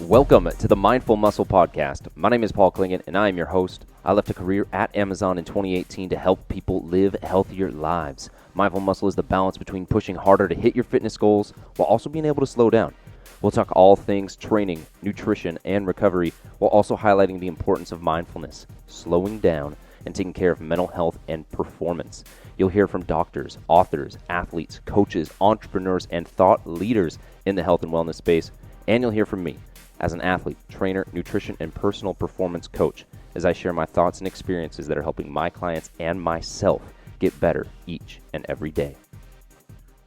Welcome to the Mindful Muscle Podcast. My name is Paul Klingon, and I am your host. I left a career at Amazon in 2018 to help people live healthier lives. Mindful Muscle is the balance between pushing harder to hit your fitness goals while also being able to slow down. We'll talk all things training, nutrition, and recovery, while also highlighting the importance of mindfulness, slowing down, and taking care of mental health and performance. You'll hear from doctors, authors, athletes, coaches, entrepreneurs, and thought leaders in the health and wellness space. And you'll hear from me as an athlete, trainer, nutrition, and personal performance coach as I share my thoughts and experiences that are helping my clients and myself get better each and every day.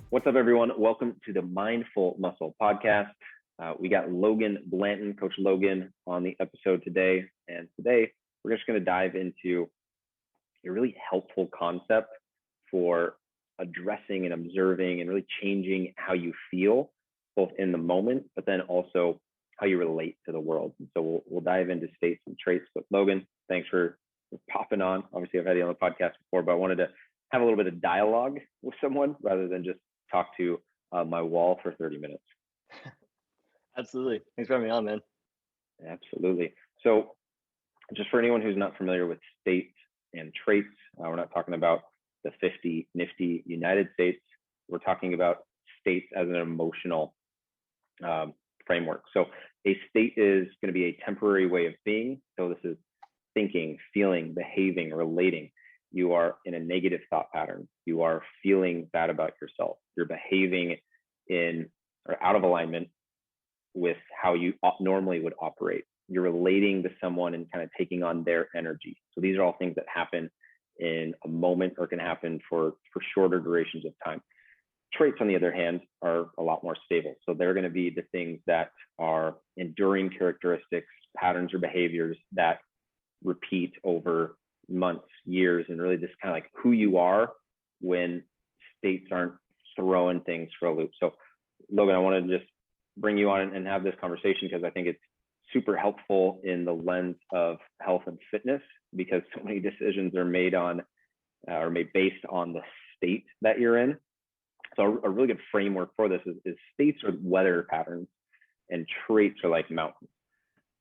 What's up, everyone? Welcome to the Mindful Muscle Podcast. We got Logan Blanton, Coach Logan, on the episode today. And today, we're just going to dive into a really helpful concept for addressing and observing and really changing how you feel, both in the moment, but then also how you relate to the world. And so we'll dive into states and traits. But Logan, thanks for popping on. Obviously, I've had you on the podcast before, but I wanted to have a little bit of dialogue with someone rather than just talk to my wall for 30 minutes. Absolutely. Thanks for having me on, man. Absolutely. So just for anyone who's not familiar with states and traits, we're not talking about the 50 nifty United States. We're talking about states as an emotional framework. So a state is going to be a temporary way of being. So this is thinking, feeling, behaving, relating. You are in a negative thought pattern. You are feeling bad about yourself. You're behaving in or out of alignment with how you normally would operate. You're relating to someone and kind of taking on their energy. So these are all things that happen in a moment or can happen for shorter durations of time. Traits, on the other hand, are a lot more stable. So they're going to be the things that are enduring characteristics, patterns or behaviors that repeat over months, years, and really just kind of like who you are when states aren't throwing things for a loop. So Logan, I want to just bring you on and have this conversation because I think it's super helpful in the lens of health and fitness, because so many decisions are made on or made based on the state that you're in. So a really good framework for this is states are weather patterns and traits are like mountains.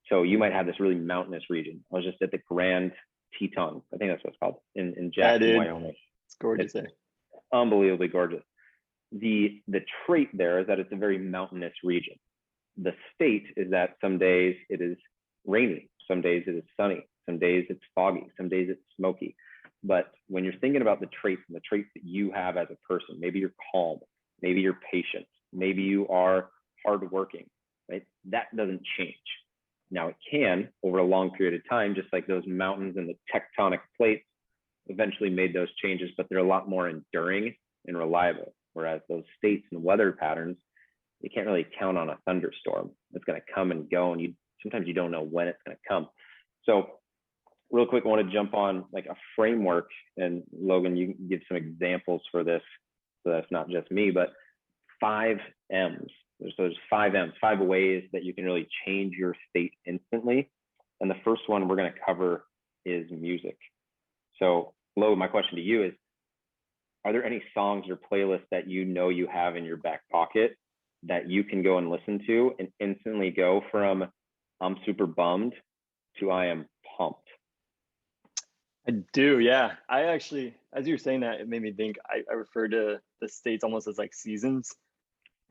So you might have this really mountainous region. I was just at the Grand Tetons. I think that's what it's called in Jackson, Wyoming. It's gorgeous. It's unbelievably gorgeous. The trait there is that it's a very mountainous region. The state is that some days it is rainy, some days it is sunny, some days it's foggy, some days it's smoky. But when you're thinking about the traits and the traits that you have as a person, maybe you're calm, maybe you're patient, maybe you are hardworking, right? That doesn't change. Now it can over a long period of time, just like those mountains and the tectonic plates eventually made those changes, but they're a lot more enduring and reliable. Whereas those states and weather patterns, you can't really count on a thunderstorm. It's going to come and go, and sometimes you don't know when it's going to come. So real quick, I want to jump on like a framework, and Logan, you can give some examples for this. So that's not just me, but 5 M's. So there's 5 M's, 5 ways that you can really change your state instantly. And the first one we're going to cover is music. So Logan, my question to you is, are there any songs or playlists that you know you have in your back pocket that you can go and listen to and instantly go from I'm super bummed to I am pumped? I do, yeah. I actually, as you were saying that, it made me think I refer to the states almost as like seasons.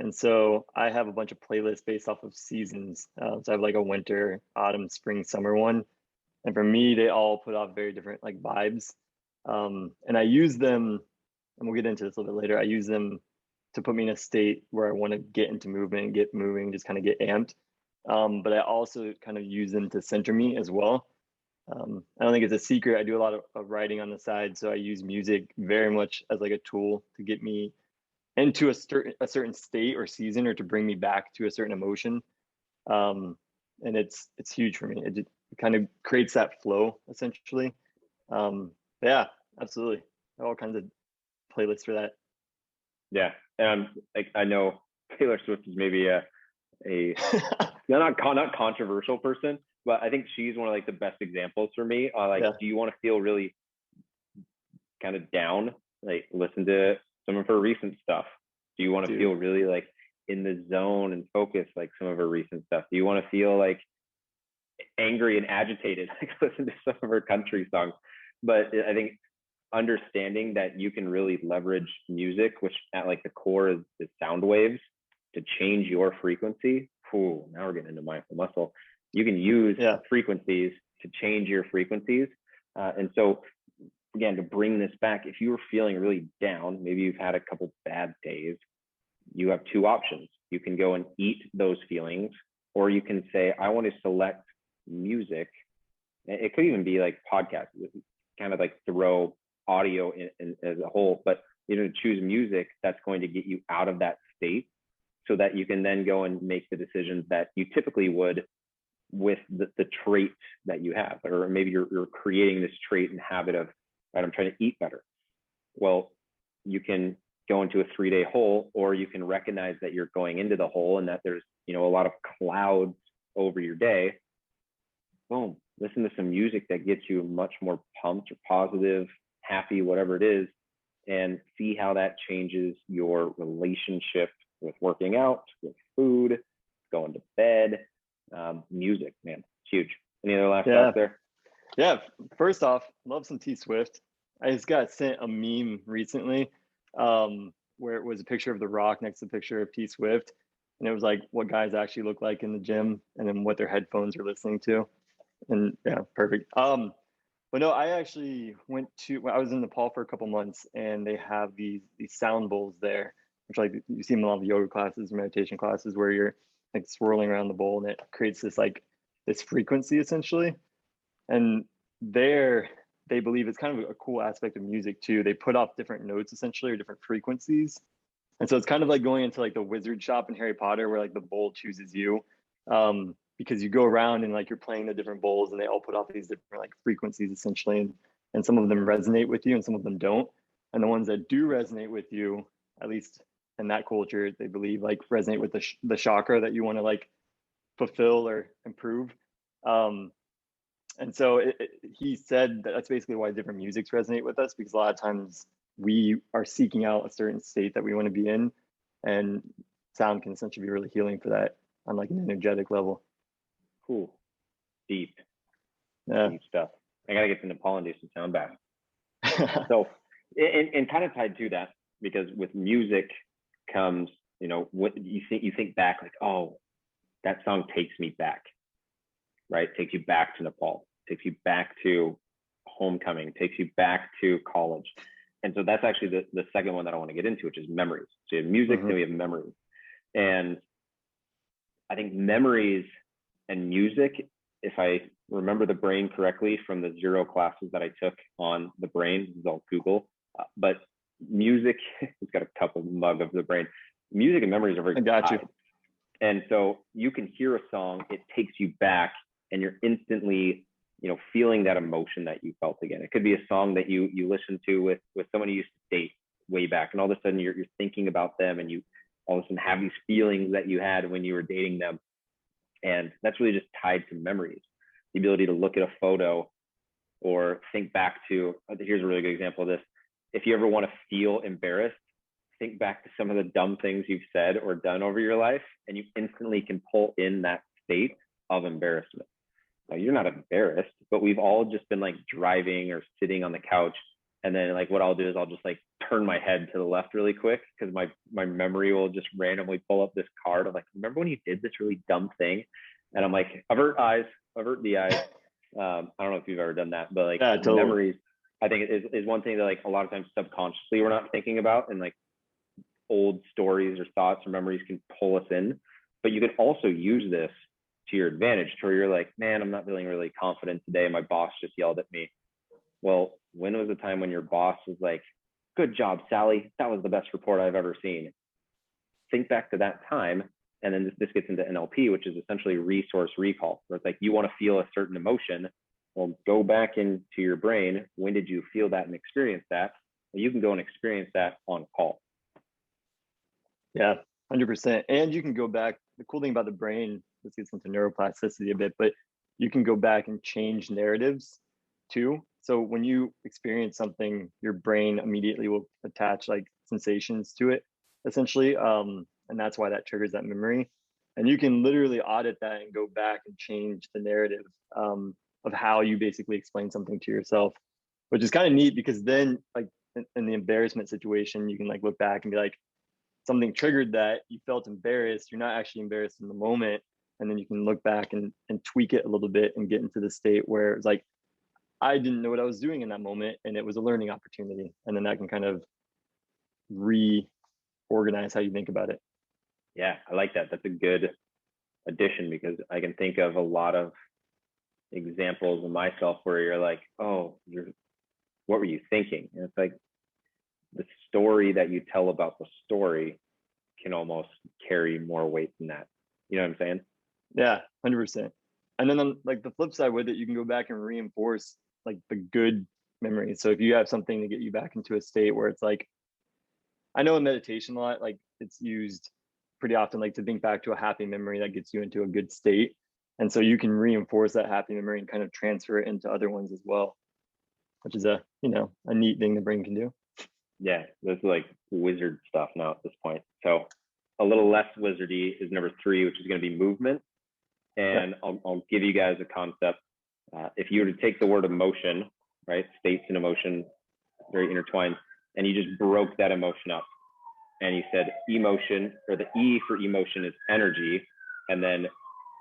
And so I have a bunch of playlists based off of seasons. So I have like a winter, autumn, spring, summer one. And for me, they all put off very different like vibes. And I use them, and we'll get into this a little bit later, I use them to put me in a state where I want to get into movement and get moving, just kind of get amped. But I also kind of use them to center me as well. I don't think it's a secret. I do a lot of writing on the side. So I use music very much as like a tool to get me into a certain state or season, or to bring me back to a certain emotion. And it's huge for me. It kind of creates that flow essentially. Yeah, absolutely. All kinds of playlists for that. Yeah. Like I know Taylor Swift is maybe a not controversial person, but I think she's one of like the best examples for me. Do you want to feel really kind of down? Like listen to some of her recent stuff. Do you want to feel really like in the zone and focus, like some of her recent stuff? Do you want to feel like angry and agitated? Like listen to some of her country songs. But I think understanding that you can really leverage music, which at like the core is sound waves, to change your frequency. Ooh, now we're getting into mindful muscle. You can use frequencies to change your frequencies. And so again, to bring this back, if you were feeling really down, maybe you've had a couple bad days, you have two options. You can go and eat those feelings, or you can say, I want to select music. It could even be like podcasts, kind of like throw audio in as a whole, but choose music that's going to get you out of that state so that you can then go and make the decisions that you typically would with the trait that you have. Or maybe you're creating this trait and habit of, right, I'm trying to eat better. Well, you can go into a 3-day hole, or you can recognize that you're going into the hole and that there's a lot of clouds over your day. Boom, listen to some music that gets you much more pumped or positive, happy, whatever it is, and see how that changes your relationship with working out, with food, going to bed. Music, man, it's huge. Any other last thoughts there? Yeah, first off, love some T Swift. I just got sent a meme recently where it was a picture of The Rock next to a picture of T Swift, and it was like what guys actually look like in the gym and then what their headphones are listening to. And yeah, perfect. But no, I actually I was in Nepal for a couple months, and they have these sound bowls there, which like you see them in a lot of yoga classes or meditation classes where you're like swirling around the bowl and it creates this frequency essentially. And they believe it's kind of a cool aspect of music too. They put off different notes essentially, or different frequencies. And so it's kind of like going into like the wizard shop in Harry Potter where like the bowl chooses you. Because you go around and like you're playing the different bowls and they all put off these different like frequencies essentially, and some of them resonate with you and some of them don't. And the ones that do resonate with you, at least in that culture, they believe like resonate with the chakra that you want to like fulfill or improve. And so he said that that's basically why different musics resonate with us, because a lot of times we are seeking out a certain state that we want to be in, and sound can essentially be really healing for that on like an energetic level. Cool. Deep stuff. I gotta get to Nepal and do some sound baths. So, and kind of tied to that, because with music comes, what you think back, like, oh, that song takes me back, right? Takes you back to Nepal, takes you back to homecoming, takes you back to college. And so that's actually the second one that I want to get into, which is memories. So you have music, then we have memories. And I think memories and music, if I remember the brain correctly from the 0 classes that I took on the brain, this is all Google, but music, it's got a cup of mug of the brain. Music and memories are very tied. And so you can hear a song, it takes you back, and you're instantly, feeling that emotion that you felt again. It could be a song that you listen to with someone you used to date way back, and all of a sudden you're thinking about them, and you all of a sudden have these feelings that you had when you were dating them. And that's really just tied to memories. The ability to look at a photo or think back to, here's a really good example of this. If you ever want to feel embarrassed, think back to some of the dumb things you've said or done over your life, and you instantly can pull in that state of embarrassment. Now, you're not embarrassed, but we've all just been like driving or sitting on the couch, and then like what I'll do is I'll just like turn my head to the left really quick, because my memory will just randomly pull up this card of like, remember when you did this really dumb thing? And I'm like, avert the eyes. I don't know if you've ever done that, but like totally. Memories, I think is one thing that like a lot of times subconsciously we're not thinking about, and like old stories or thoughts or memories can pull us in. But you can also use this to your advantage, to where you're like, man, I'm not feeling really confident today. My boss just yelled at me. Well, when was the time when your boss was like, good job, Sally, that was the best report I've ever seen? Think back to that time. And then this gets into NLP, which is essentially resource recall, where it's like you want to feel a certain emotion. Well, go back into your brain. When did you feel that and experience that? Well, you can go and experience that on call. Yeah, 100%. And you can go back. The cool thing about the brain, this gets into neuroplasticity a bit, but you can go back and change narratives too. So when you experience something, your brain immediately will attach like sensations to it, essentially. and that's why that triggers that memory. And you can literally audit that and go back and change the narrative of how you basically explain something to yourself, which is kind of neat, because then like in the embarrassment situation, you can like look back and be like, something triggered that, you felt embarrassed, you're not actually embarrassed in the moment, and then you can look back and tweak it a little bit and get into the state where it's like, I didn't know what I was doing in that moment, and it was a learning opportunity. And then that can kind of reorganize how you think about it. Yeah, I like that. That's a good addition, because I can think of a lot of examples of myself where you're like, oh, what were you thinking? And it's like, the story that you tell about the story can almost carry more weight than that. You know what I'm saying? Yeah, 100%. And then on like the flip side with it, you can go back and reinforce like the good memories. So if you have something to get you back into a state where it's like, I know in meditation a lot, like it's used pretty often, like to think back to a happy memory that gets you into a good state. And so you can reinforce that happy memory and kind of transfer it into other ones as well, which is a neat thing the brain can do. Yeah, this is like wizard stuff now at this point. So a little less wizardy is number 3, which is going to be movement. And I'll give you guys a concept. If you were to take the word emotion, right, states and emotion, very intertwined, and you just broke that emotion up, and you said emotion, or the E for emotion is energy, and then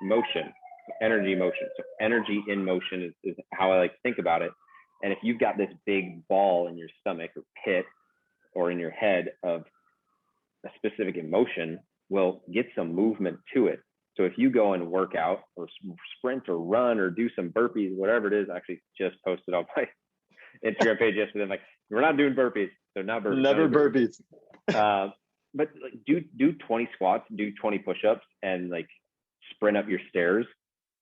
motion, energy, motion. So energy in motion is how I like to think about it. And if you've got this big ball in your stomach or pit or in your head of a specific emotion, well, get some movement to it. So if you go and work out or sprint or run or do some burpees, whatever it is, I actually just posted on my Instagram page yesterday. I'm like, we're not doing burpees. So not burpees. Never burpees. But like, do 20 squats, do 20 push-ups, and like sprint up your stairs,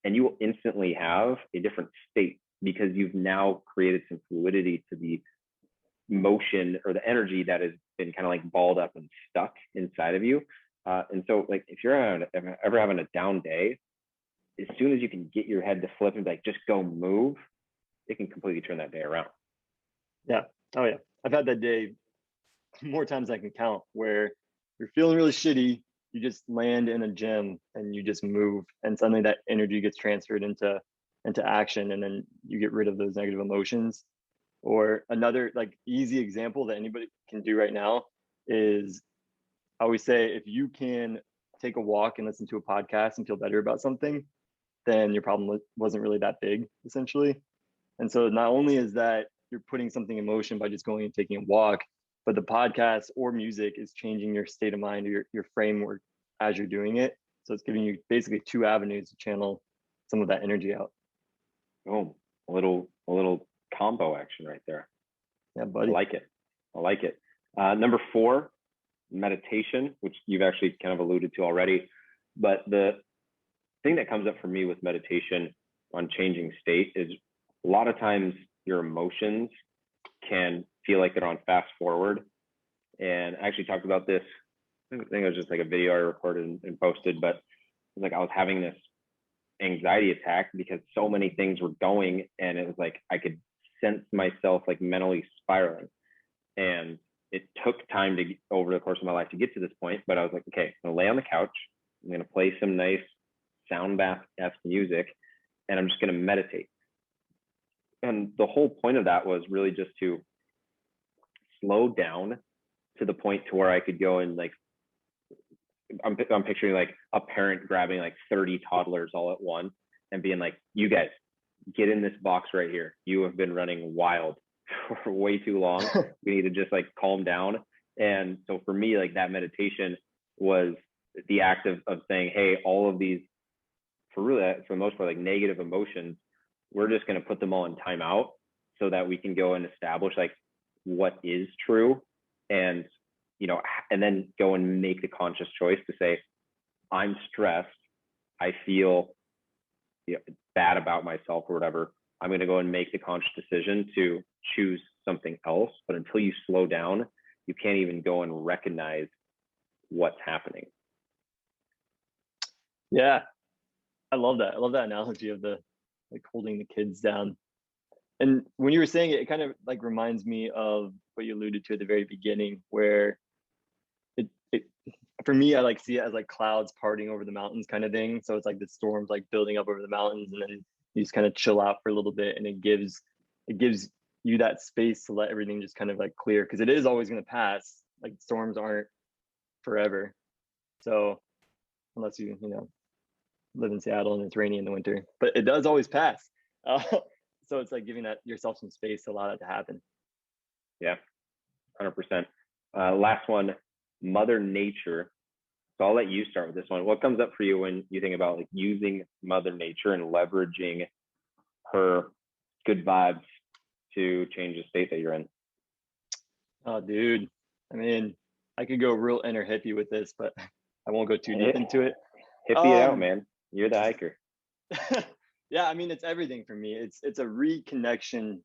and you will instantly have a different state, because you've now created some fluidity to the motion or the energy that has been kind of like balled up and stuck inside of you. And so like if you're ever having a down day, as soon as you can get your head to flip and like just go move, it can completely turn that day around. Yeah. Oh yeah. I've had that day more times than I can count, where you're feeling really shitty, you just land in a gym and you just move, and suddenly that energy gets transferred into action, and then you get rid of those negative emotions. Or another like easy example that anybody can do right now is, I always say, if you can take a walk and listen to a podcast and feel better about something, then your problem wasn't really that big, essentially. And so not only is that you're putting something in motion by just going and taking a walk, but the podcast or music is changing your state of mind or your framework as you're doing it. So it's giving you basically 2 avenues to channel some of that energy out. Oh, a little combo action right there. Yeah, buddy. I like it. Number 4, meditation, which you've actually kind of alluded to already. But the thing that comes up for me with meditation on changing state is a lot of times your emotions can feel like they're on fast forward. And I actually talked about this, I think it was just like a video I recorded and posted, but like I was having this anxiety attack because so many things were going, and it was like I could sense myself like mentally spiraling. And it took time to over the course of my life to get to this point, but I was like, okay, I'm gonna lay on the couch, I'm gonna play some nice sound bath-esque music, and I'm just gonna meditate. And the whole point of that was really just to slow down to the point to where I could go and like, I'm picturing like a parent grabbing like 30 toddlers all at once and being like, you guys, get in this box right here. You have been running wild for way too long. We need to just like calm down. And so for me, like that meditation was the act of saying, hey, all of these, for the most part, like negative emotions, we're just going to put them all in timeout so that we can go and establish like what is true. And and then go and make the conscious choice to say, I'm stressed, I feel bad about myself or whatever. I'm going to go and make the conscious decision to choose something else. But until you slow down, you can't even go and recognize what's happening. Yeah, I love that. I love that analogy of the like holding the kids down. And when you were saying it, it kind of like reminds me of what you alluded to at the very beginning, where for me, I like see it as like clouds parting over the mountains kind of thing. So it's like the storms like building up over the mountains, and then you just kind of chill out for a little bit, and it gives you that space to let everything just kind of like clear, because it is always going to pass. Like storms aren't forever. So unless you live in Seattle and it's rainy in the winter, but it does always pass. Uh, so it's like giving that yourself some space to allow that to happen. Yeah, 100%. Last one, Mother Nature. So I'll let you start with this one. What comes up for you when you think about like using Mother Nature and leveraging her good vibes to change the state that you're in? Oh, dude. I mean, I could go real inner hippie with this, but I won't go too deep into it. Hippie it out, man. You're the hiker. Yeah, I mean, it's everything for me. It's a reconnection.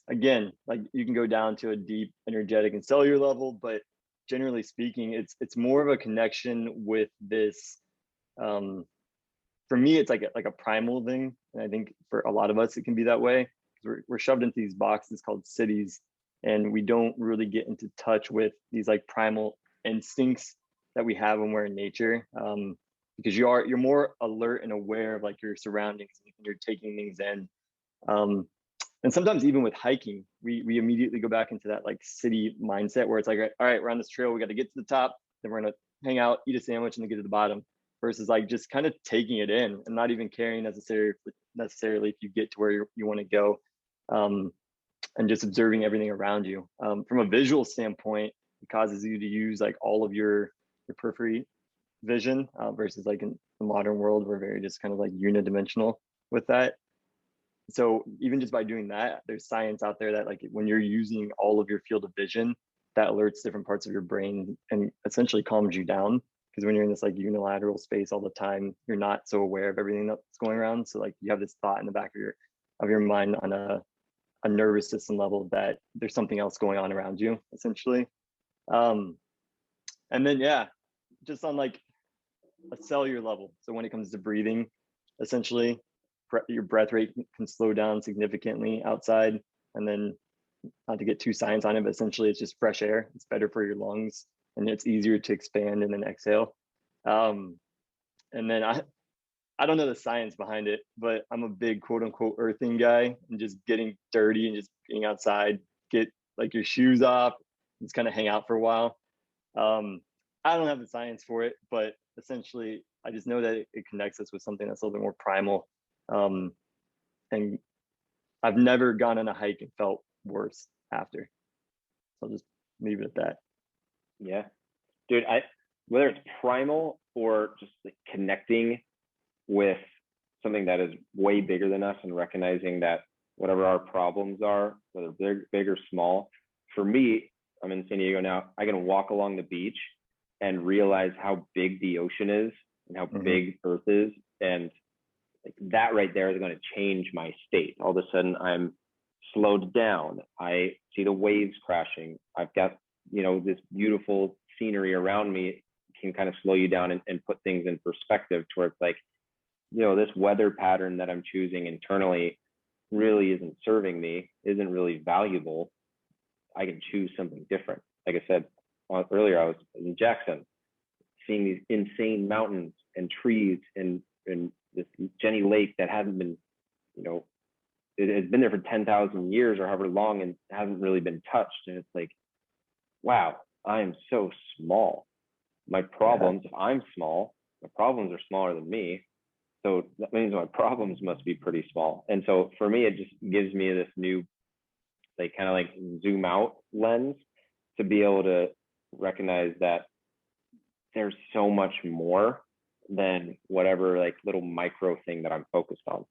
Again, like you can go down to a deep energetic and cellular level, but generally speaking, it's more of a connection with this. For me, it's like a primal thing, and I think for a lot of us, it can be that way. We're shoved into these boxes called cities, and we don't really get into touch with these like primal instincts that we have when we're in nature. Because you're more alert and aware of like your surroundings, and you're taking things in. And sometimes even with hiking, we immediately go back into that like city mindset where it's like, all right, we're on this trail, we got to get to the top, then we're gonna hang out, eat a sandwich, and then get to the bottom. Versus like just kind of taking it in and not even caring necessarily if you get to where you want to go, and just observing everything around you. From a visual standpoint, it causes you to use like all of your periphery vision, versus like in the modern world, we're very just kind of like unidimensional with that. So even just by doing that, there's science out there that like when you're using all of your field of vision, that alerts different parts of your brain and essentially calms you down. Because when you're in this like unilateral space all the time, you're not so aware of everything that's going around. So like you have this thought in the back of your mind on a nervous system level that there's something else going on around you, essentially. And then yeah, just on like a cellular level. So when it comes to breathing, essentially, your breath rate can slow down significantly outside. And then, not to get too science on it, but essentially it's just fresh air. It's better for your lungs, and it's easier to expand and then exhale. And then I don't know the science behind it, but I'm a big quote unquote earthing guy, and just getting dirty and just being outside, get like your shoes off, just kind of hang out for a while. I don't have the science for it, but essentially I just know that it connects us with something that's a little bit more primal. And I've never gone on a hike and felt worse after. So I'll just leave it at that. Yeah, dude, whether it's primal or just like connecting with something that is way bigger than us and recognizing that whatever our problems are, whether they're big or small, for me, I'm in San Diego now, I can walk along the beach and realize how big the ocean is and how big Earth is. And like that right there is going to change my state. All of a sudden I'm slowed down. I see the waves crashing. I've got, this beautiful scenery around me can kind of slow you down and put things in perspective to where it's like, this weather pattern that I'm choosing internally really isn't serving me, isn't really valuable. I can choose something different. Like I said earlier, I was in Jackson, seeing these insane mountains and trees and this Jenny Lake that hasn't been, it has been there for 10,000 years or however long and hasn't really been touched. And it's like, wow, I am so small. My problems, if I'm small, my problems are smaller than me. So that means my problems must be pretty small. And so for me, it just gives me this new, like kind of like zoom out lens to be able to recognize that there's so much more than whatever like little micro thing that I'm focused on.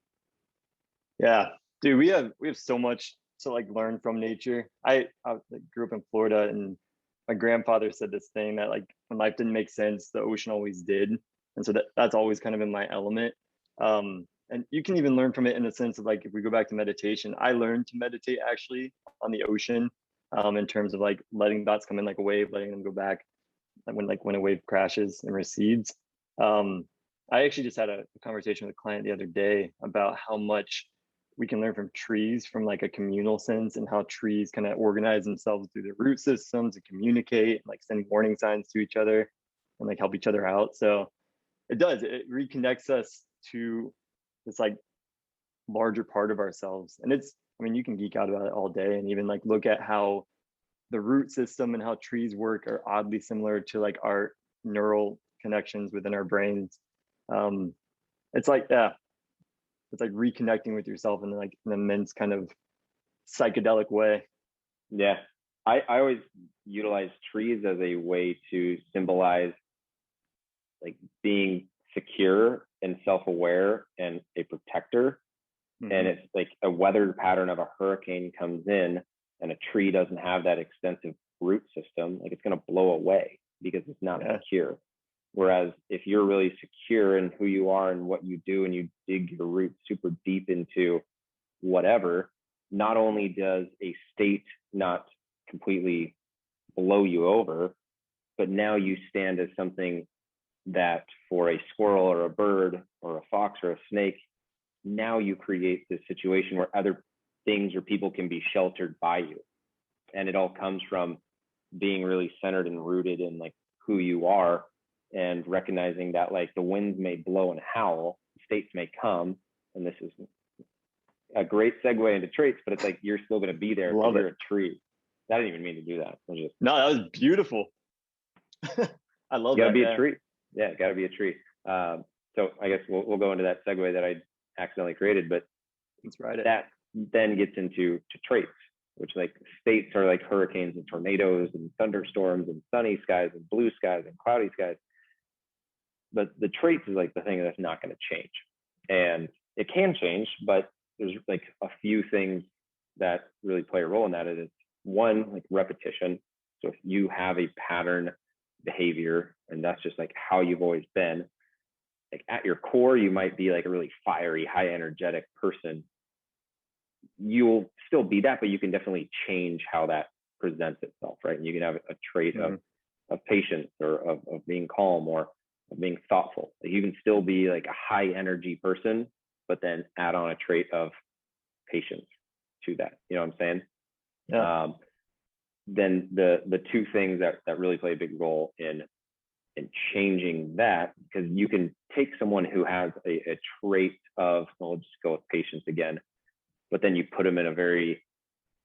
Yeah, dude, we have so much to like learn from nature. I grew up in Florida, and my grandfather said this thing that like when life didn't make sense, the ocean always did. And so that's always kind of in my element. And you can even learn from it in the sense of like, if we go back to meditation, I learned to meditate actually on the ocean, in terms of like letting thoughts come in like a wave, letting them go back when a wave crashes and recedes. I actually just had a conversation with a client the other day about how much we can learn from trees from like a communal sense, and how trees kind of organize themselves through their root systems and communicate, and like send warning signs to each other and like help each other out. So it reconnects us to this like larger part of ourselves. And it's, I mean, you can geek out about it all day, and even like look at how the root system and how trees work are oddly similar to like our neural connections within our brains. It's like, yeah, it's like reconnecting with yourself in like an immense kind of psychedelic way. Yeah. I always utilize trees as a way to symbolize like being secure and self-aware and a protector. Mm-hmm. And it's like a weather pattern of a hurricane comes in and a tree doesn't have that extensive root system, like it's going to blow away because it's not secure. Whereas if you're really secure in who you are and what you do, and you dig your roots super deep into whatever, not only does a state not completely blow you over, but now you stand as something that for a squirrel or a bird or a fox or a snake, now you create this situation where other things or people can be sheltered by you. And it all comes from being really centered and rooted in like who you are, and recognizing that like the winds may blow and howl, states may come, and this is a great segue into traits, but it's like you're still going to be there because you're a tree. I didn't even mean to do that. No, that was beautiful. I love that. Gotta be a tree. Yeah, gotta be a tree. So I guess we'll go into that segue that I accidentally created, but that then gets into traits, which like states are like hurricanes and tornadoes and thunderstorms and sunny skies and blue skies and cloudy skies. But the traits is like the thing that's not going to change. And it can change, but there's like a few things that really play a role in that. It's one, like repetition. So if you have a pattern behavior, and that's just like how you've always been, like at your core, you might be like a really fiery, high energetic person. You'll still be that, but you can definitely change how that presents itself, right? And you can have a trait of patience, or of being calm, or of being thoughtful. Like you can still be like a high energy person, but then add on a trait of patience to that. You know what I'm saying? Yeah. Then the two things that really play a big role in changing that, because you can take someone who has a trait of, well, we'll just go with patience again, but then you put them in a very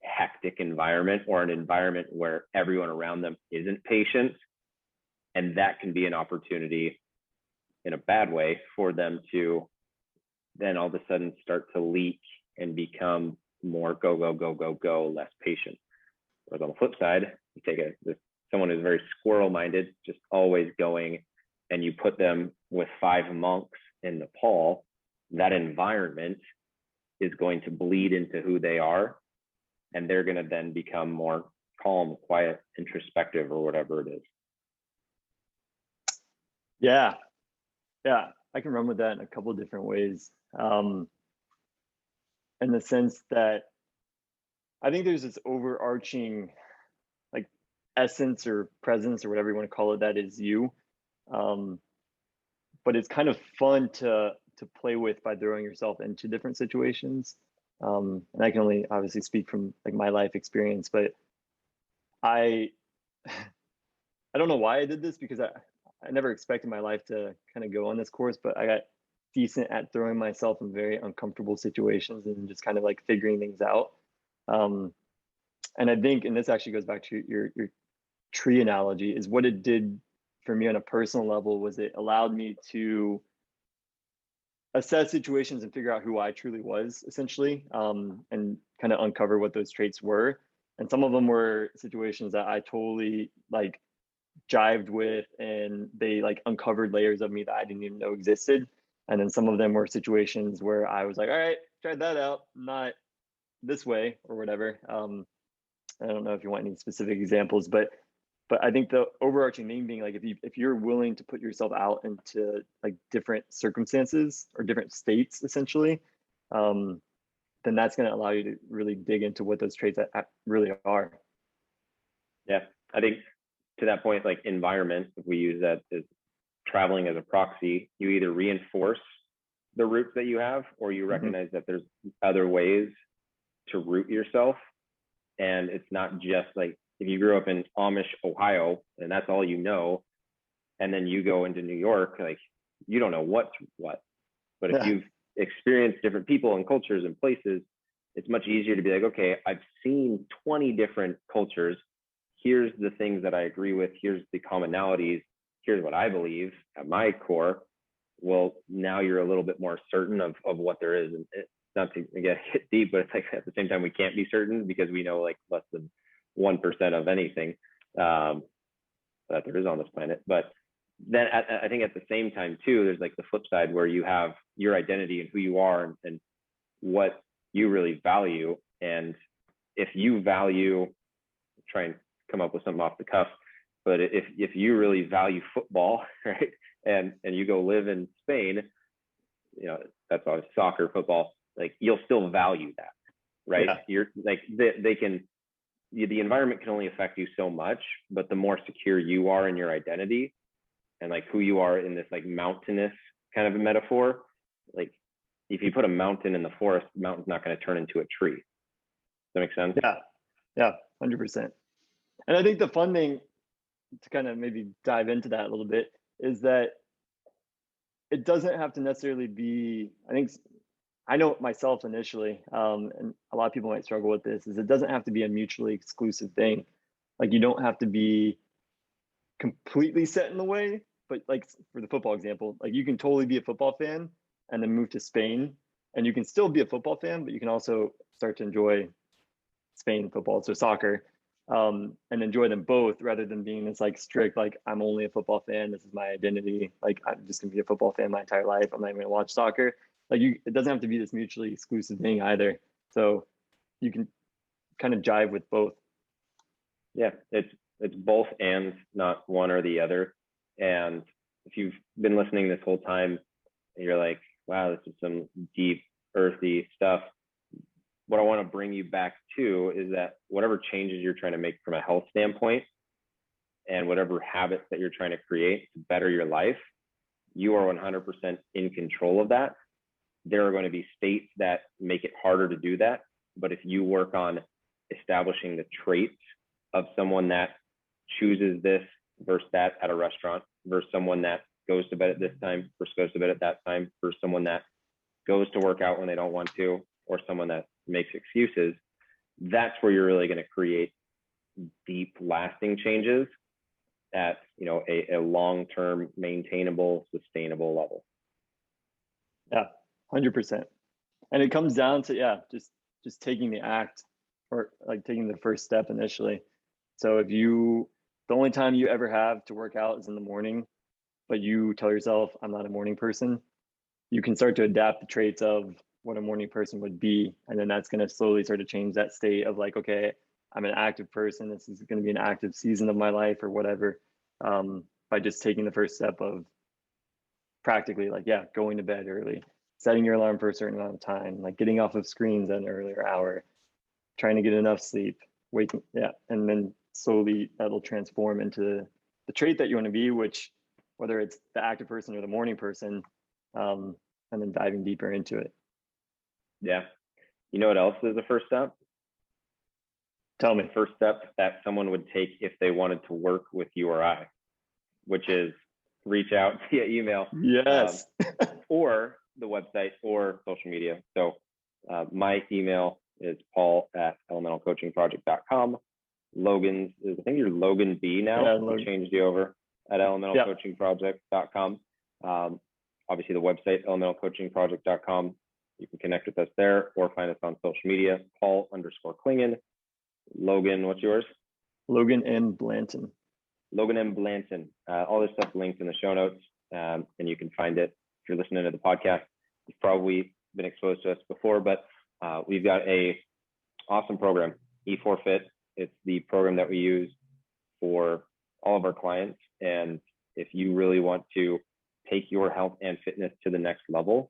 hectic environment, or an environment where everyone around them isn't patient, and that can be an opportunity in a bad way for them to then all of a sudden start to leak and become more go, less patient. Whereas on the flip side, you take someone who's very squirrel minded, just always going, and you put them with 5 monks in Nepal, that environment is going to bleed into who they are, and they're going to then become more calm, quiet, introspective, or whatever it is. Yeah, I can run with that in a couple of different ways. In the sense that I think there's this overarching like essence or presence or whatever you want to call it that is you, but it's kind of fun to play with by throwing yourself into different situations. And I can only obviously speak from like my life experience, but I don't know why I did this, because I never expected my life to kind of go on this course, but I got decent at throwing myself in very uncomfortable situations and just kind of like figuring things out. And I think, and this actually goes back to your tree analogy, is what it did for me on a personal level was it allowed me to assess situations and figure out who I truly was, essentially, and kind of uncover what those traits were. And some of them were situations that I totally like jived with, and they like uncovered layers of me that I didn't even know existed. And then some of them were situations where I was like, all right, tried that out, not this way or whatever. I don't know if you want any specific examples, but I think the overarching thing being like, if you're willing to put yourself out into like different circumstances or different states, essentially, then that's going to allow you to really dig into what those traits really are. Yeah, I think to that point, like environment, if we use that as traveling as a proxy, you either reinforce the roots that you have, or you recognize that there's other ways to root yourself. And it's not just like if you grew up in Amish, Ohio, and that's all you know, and then you go into New York, like you don't know what's what. But if you've experienced different people and cultures and places, it's much easier to be like, okay, I've seen 20 different cultures. Here's the things that I agree with. Here's the commonalities. Here's what I believe at my core. Well, now you're a little bit more certain of what there is. And it's not to get hit deep, but it's like at the same time, we can't be certain because we know like less than 1% of anything that there is on this planet. But then I think at the same time too, there's like the flip side where you have your identity and who you are and what you really value. And if you value, try and come up with something off the cuff, but if you really value football, right, and you go live in Spain, you know, that's all soccer, football, like you'll still value that, right? Yeah. You're like the environment can only affect you so much, but the more secure you are in your identity and like who you are in this like mountainous kind of a metaphor, like if you put a mountain in the forest, the mountain's not going to turn into a tree. Does that make sense? Yeah, 100%. And I think the fun thing to kind of maybe dive into that a little bit is that it doesn't have to necessarily be, I know myself initially, and a lot of people might struggle with this, is it doesn't have to be a mutually exclusive thing. Like you don't have to be completely set in the way, but like for the football example, like you can totally be a football fan and then move to Spain, and you can still be a football fan, but you can also start to enjoy Spain football, so soccer, and enjoy them both rather than being this like strict, like I'm only a football fan, this is my identity, like I'm just gonna be a football fan my entire life, I'm not even gonna watch soccer. Like it doesn't have to be this mutually exclusive thing either. So you can kind of jive with both. Yeah, it's both and not one or the other. And if you've been listening this whole time and you're like, wow, this is some deep, earthy stuff, what I want to bring you back to is that whatever changes you're trying to make from a health standpoint and whatever habits that you're trying to create to better your life, you are 100% in control of that. There are going to be states that make it harder to do that. But if you work on establishing the traits of someone that chooses this versus that at a restaurant, versus someone that goes to bed at this time versus goes to bed at that time, versus someone that goes to work out when they don't want to, or someone that makes excuses, that's where you're really going to create deep, lasting changes at, you know, a long-term, maintainable, sustainable level. Yeah, 100%. And it comes down to, just taking the act, or like taking the first step initially. So if the only time you ever have to work out is in the morning, but you tell yourself, I'm not a morning person, you can start to adapt the traits of what a morning person would be. And then that's going to slowly start to change that state of like, okay, I'm an active person. This is going to be an active season of my life or whatever. By just taking the first step of practically like, going to bed early, setting your alarm for a certain amount of time, like getting off of screens at an earlier hour, trying to get enough sleep, waking, and then slowly that'll transform into the trait that you want to be, which whether it's the active person or the morning person, and then diving deeper into it. Yeah. You know what else is the first step? Tell me. The first step that someone would take if they wanted to work with you or I, which is reach out via email. Yes. Or the website or social media. So my email is paul@elementalcoachingproject.com. Logan's is, I think you're Logan B now. Yeah, we changed you over at elementalcoachingproject.com. Obviously the website, elementalcoachingproject.com. You can connect with us there or find us on social media, Paul_Klingen. Logan, what's yours? Logan M. Blanton. Logan M. Blanton. All this stuff linked in the show notes, and you can find it. If you're listening to the podcast, you've probably been exposed to us before, but we've got a awesome program, E4 Fit. It's the program that we use for all of our clients. And if you really want to take your health and fitness to the next level,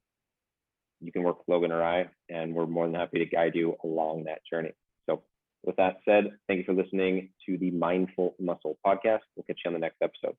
you can work with Logan or I, and we're more than happy to guide you along that journey. So with that said, thank you for listening to the Mindful Muscle podcast. We'll catch you on the next episode.